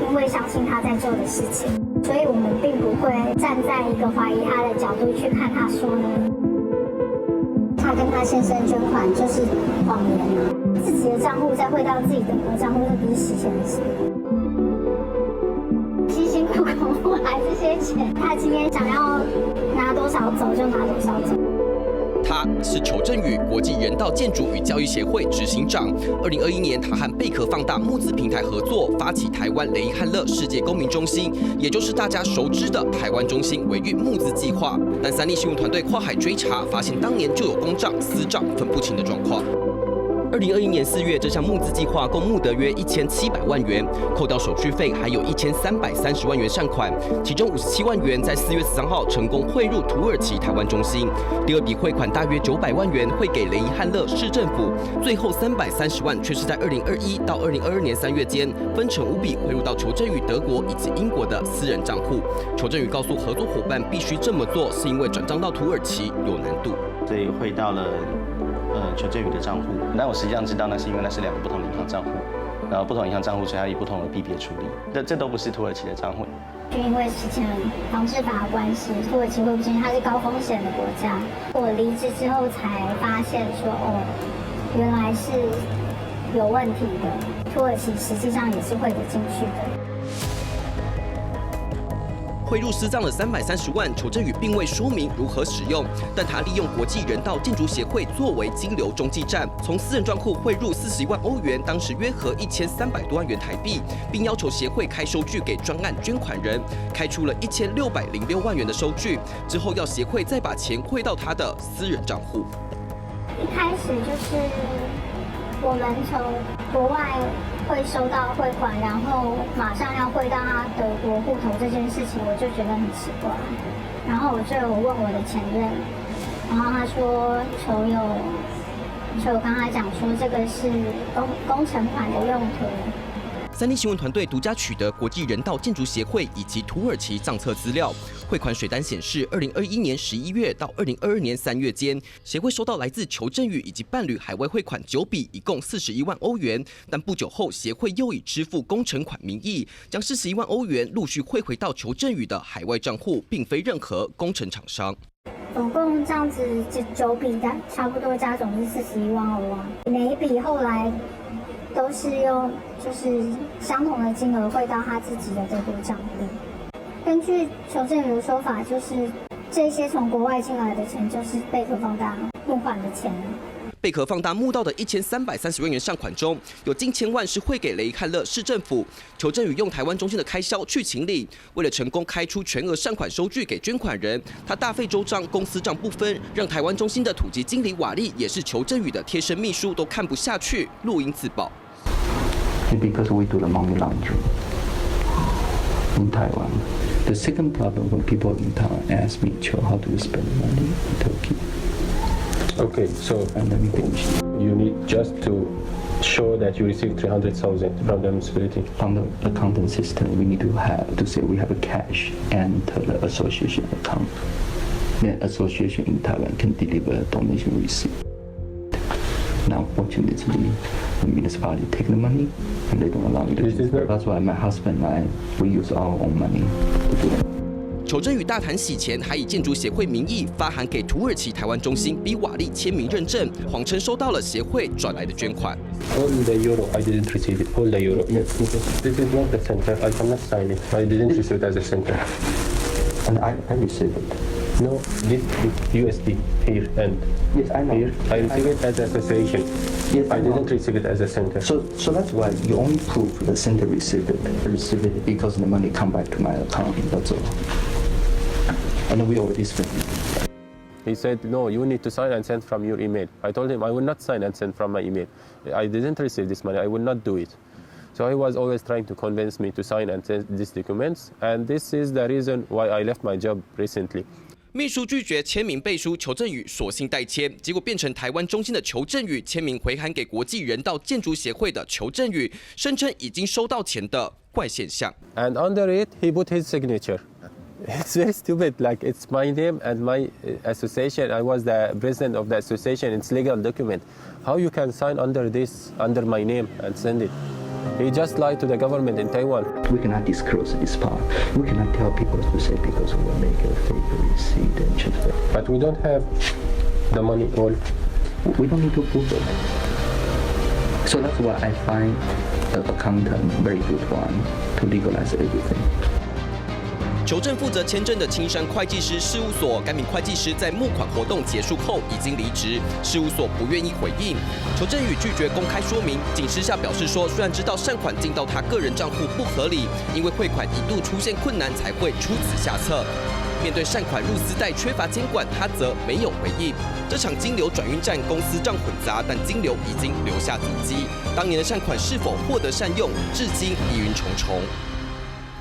因为相信他在做的事情，所以我们并不会站在一个怀疑他的角度去看他说呢，他跟他先生捐款就是谎言啊，自己的账户再汇到自己的账户，那不是洗钱的事。辛辛苦苦来这些钱，他今天想要拿多少走就拿多少走。他是裘振宇国际人道建筑与教育协会执行长。2021年，他和贝壳放大募资平台合作，发起台湾雷伊汉勒世界公民中心，也就是大家熟知的台湾中心维运募资计划。但三立新闻团队跨海追查，发现当年就有公账私账分不清的状况。2021年4月，这项募资计划共募得约1700万元，扣掉手续费，还有1330万元善款，其中57万元在4月13号成功汇入土耳其台湾中心，第二笔汇款大约900万元汇给雷伊汉勒市政府，最后330万却是在2021到2022年3月间分成5笔汇入到裘振宇德国以及英国的私人账户。裘振宇告诉合作伙伴，必须这么做，是因为转账到土耳其有难度，所以汇到了裘振宇的账户，但我实际上知道那是因为那是2个不同的银行账户，然后不同银行账户所以它以不同的币别处理，这都不是土耳其的账户。就因为洗钱防治法的关系，土耳其会不进，它是高风险的国家。我离职之后才发现说，哦，原来是有问题的，土耳其实际上也是汇得进去的。汇入私账的330万，裘振宇并未说明如何使用，但他利用国际人道建筑协会作为金流中继站，从私人账户汇入41万欧元，当时约合1300多万元台币，并要求协会开收据给专案捐款人，开出了1606万元的收据，之后要协会再把钱汇到他的私人账户。一开始就是我们从国外会收到汇款，然后马上要汇到他德国户头这件事情，我就觉得很奇怪。然后我就有问我的前任，然后他说裘有跟他讲说这个是工程款的用途。三立新闻团队独家取得国际人道建筑协会以及土耳其账册资料，汇款水单显示，2021年11月到2022年3月间，协会收到来自裘振宇以及伴侣海外汇款9笔，一共41万欧元。但不久后，协会又以支付工程款名义，将41万欧元陆续汇回到裘振宇的海外账户，并非任何工程厂商。总共这样子9笔的，差不多加总是41万欧啊。每一笔后来都是用就是相同的金额汇到他自己的德国账户。根据裘振宇的说法，就是这些从国外进来的钱就是贝壳放大募款的钱。贝壳放大募到的1330万元善款中，有近1000万是汇给雷伊汉勒市政府。裘振宇用台湾中心的开销去请领，为了成功开出全额善款收据给捐款人，他大费周章，公司账不分，让台湾中心的土籍经理瓦利，也是裘振宇的贴身秘书，都看不下去，录音自爆。Because we do the money laundering in Taiwan. The second problem when people in Taiwan ask me, how do you spend money in Turkey? Okay, so And let me finish. you need just to show that you received 300,000 from the municipality. On the accounting system, we need to say we have a cash and the association account. The association in Taiwan can deliver donation receipt. Now, fortunately, the municipality take the money and they don't allow me to do it. That's why my husband and I, we use our own money to do it. 裘振宇大谈洗钱，还以建筑协会名义发函给土耳其台湾中心，逼瓦利签名认证，谎称收到了协会转来的捐款。All the euro, I didn't receive it. All the euro. Yes, this is not the center. I cannot sign it. I didn't receive it as a center. And I received it. No, this USD here and Yes, I know. here. I received it as association. Yes, I didn't receive it as a center. So that's why you only prove the center received it because the money come back to my account. That's all. And we already spent it. He said, no, you need to sign and send from your email. I told him I will not sign and send from my email. I didn't receive this money. I will not do it. So he was always trying to convince me to sign and send these documents. And this is the reason why I left my job recently. 秘书拒绝签名背书，裘振宇索性代签，结果变成台湾中心的裘振宇签名回函给国际人道建筑协会的裘振宇，声称已经收到钱的怪现象。And under it, he put his signature. It's very stupid. Like, it's my name and my association. I was the president of the association. It's legal document. How you can sign under this, under my name, and send it? He just lied to the government in Taiwan. We cannot disclose this part. We cannot tell people to say because we will make a fake receipt and transfer. But we don't have the money all. We don't need to prove it. So that's why I find the accountant very good one to legalize everything. 求证负责签证的青山会计师事务所，该名会计师在募款活动结束后已经离职，事务所不愿意回应。求证宇拒绝公开说明，仅私下表示说，虽然知道善款进到他个人账户不合理，因为汇款一度出现困难才会出此下策。面对善款入私贷缺乏监管，他则没有回应。这场金流转运站公司账混杂，但金流已经留下足迹。当年的善款是否获得善用，至今疑云重重。